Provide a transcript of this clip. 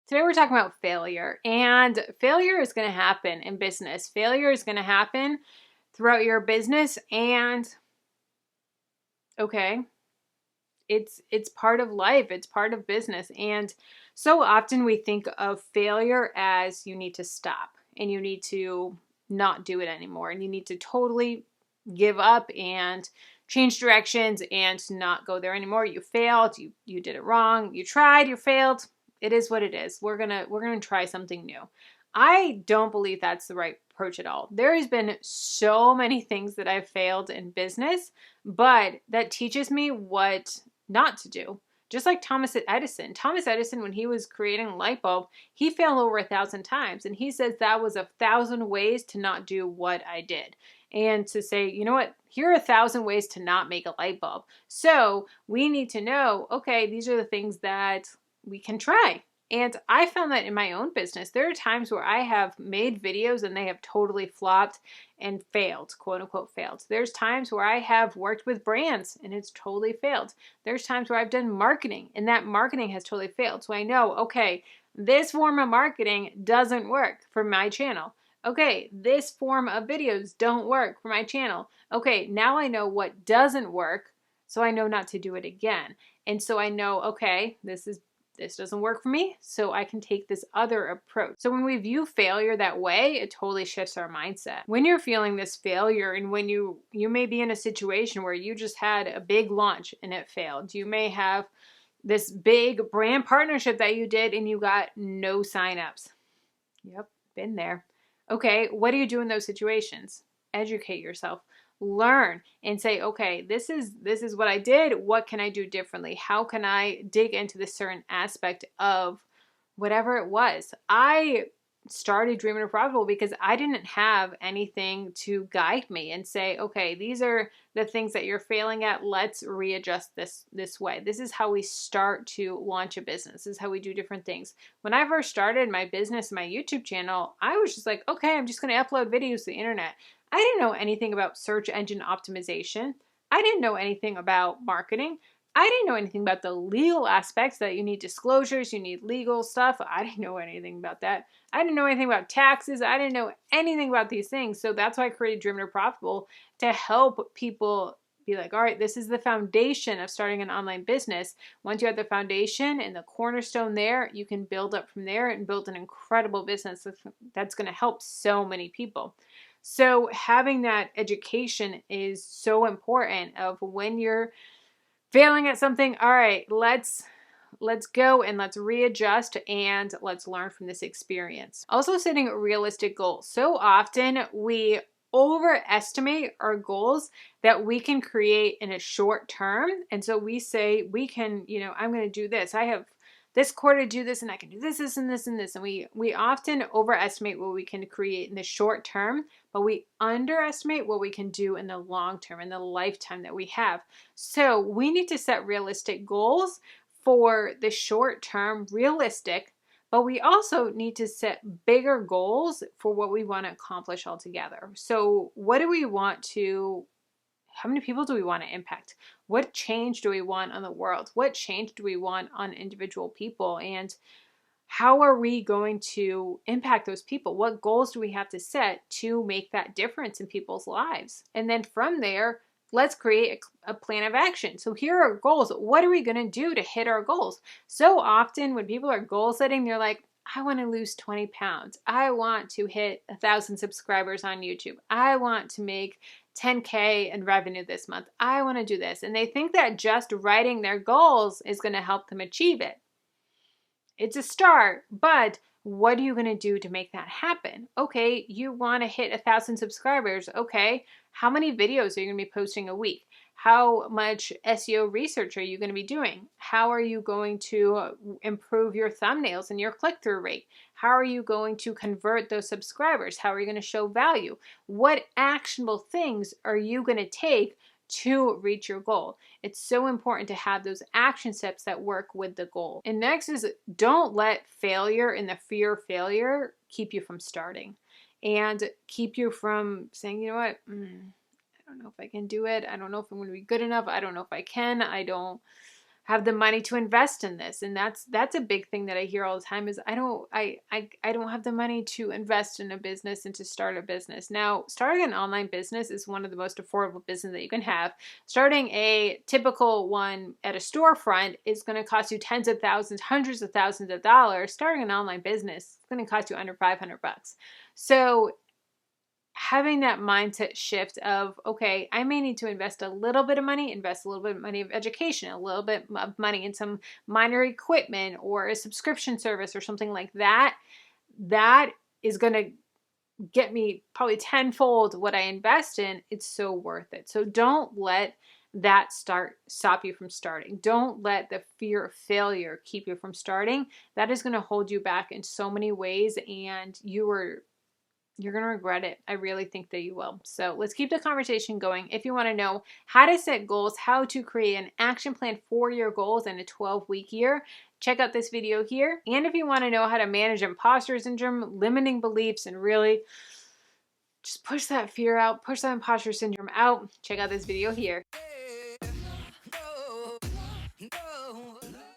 Today we're talking about failure, and failure is going to happen in business. Failure is going to happen throughout your business, and okay, it's part of life, it's part of business. And so often we think of failure as you need to stop and you need to not do it anymore and you need to totally give up and change directions and not go there anymore. You failed, you did it wrong, you tried, you failed. It is what it is. We're gonna try something new. I don't believe that's the right approach at all. There has been so many things that I've failed in business, but that teaches me what not to do. Just like Thomas Edison. Thomas Edison, when he was creating a light bulb, he failed over 1,000 times. And he says that was 1,000 ways to not do what I did. And to say, you know what, here are 1,000 ways to not make a light bulb. So we need to know, okay, these are the things that we can try. And I found that in my own business. There are times where I have made videos and they have totally flopped and failed, quote unquote failed. There's times where I have worked with brands and it's totally failed. There's times where I've done marketing and that marketing has totally failed. So I know, okay, this form of marketing doesn't work for my channel. Okay, this form of videos don't work for my channel. Okay, now I know what doesn't work, so I know not to do it again. And so I know, okay, this doesn't work for me, so I can take this other approach. So when we view failure that way, it totally shifts our mindset. When you're feeling this failure and when you may be in a situation where you just had a big launch and it failed. You may have this big brand partnership that you did and you got no signups. Yep, been there. Okay, what do you do in those situations? Educate yourself. Learn and say, okay, this is what I did. What can I do differently? How can I dig into this certain aspect of whatever it was? I started Dreaming of Profitable because I didn't have anything to guide me and say, okay, these are the things that you're failing at. Let's readjust this way. This is how we start to launch a business. This is how we do different things. When I first started my business, my YouTube channel, I was just like, okay, I'm just going to upload videos to the internet. I didn't know anything about search engine optimization. I didn't know anything about marketing. I didn't know anything about the legal aspects that you need disclosures, you need legal stuff. I didn't know anything about that. I didn't know anything about taxes. I didn't know anything about these things. So that's why I created Driven to Profitable, to help people be like, all right, this is the foundation of starting an online business. Once you have the foundation and the cornerstone there, you can build up from there and build an incredible business that's going to help so many people. So having that education is so important of when you're failing at something. All right, let's go and let's readjust and let's learn from this experience. Also, setting realistic goals. So often we overestimate our goals that we can create in a short term. And so we say we can, I'm going to do this. I have this quarter to do this and I can do this, this, and this, and this. And we often overestimate what we can create in the short term, but we underestimate what we can do in the long term, in the lifetime that we have. So we need to set realistic goals for the short term, realistic, but we also need to set bigger goals for what we want to accomplish altogether. So how many people do we want to impact? What change do we want on the world? What change do we want on individual people? And how are we going to impact those people? What goals do we have to set to make that difference in people's lives? And then from there, let's create a plan of action. So here are our goals. What are we going to do to hit our goals? So often when people are goal setting, they're like, I want to lose 20 pounds. I want to hit 1,000 subscribers on YouTube. I want to make 10K in revenue this month. I want to do this. And they think that just writing their goals is going to help them achieve it. It's a start, but what are you going to do to make that happen? Okay, you want to hit 1,000 subscribers. Okay, how many videos are you going to be posting a week? How much SEO research are you going to be doing? How are you going to improve your thumbnails and your click-through rate? How are you going to convert those subscribers? How are you going to show value? What actionable things are you going to take to reach your goal? It's so important to have those action steps that work with the goal. And next is, don't let failure and the fear of failure keep you from starting and keep you from saying, you know what, I don't know if I can do it. I don't know if I'm going to be good enough. I don't know if I can. I don't have the money to invest in this. And that's a big thing that I hear all the time is I don't have the money to invest in a business and to start a business. Now, starting an online business is one of the most affordable business that you can have. Starting a typical one at a storefront is going to cost you tens of thousands, hundreds of thousands of dollars. Starting an online business is going to cost you under $500. So having that mindset shift of, okay, I may need to invest a little bit of money, invest a little bit of money of education, a little bit of money in some minor equipment or a subscription service or something like that. That is going to get me probably tenfold what I invest in. It's so worth it. So don't let that stop you from starting. Don't let the fear of failure keep you from starting. That is going to hold you back in so many ways, and you're going to regret it. I really think that you will. So let's keep the conversation going. If you want to know how to set goals, how to create an action plan for your goals in a 12-week year, check out this video here. And if you want to know how to manage imposter syndrome, limiting beliefs, and really just push that fear out, push that imposter syndrome out, check out this video here.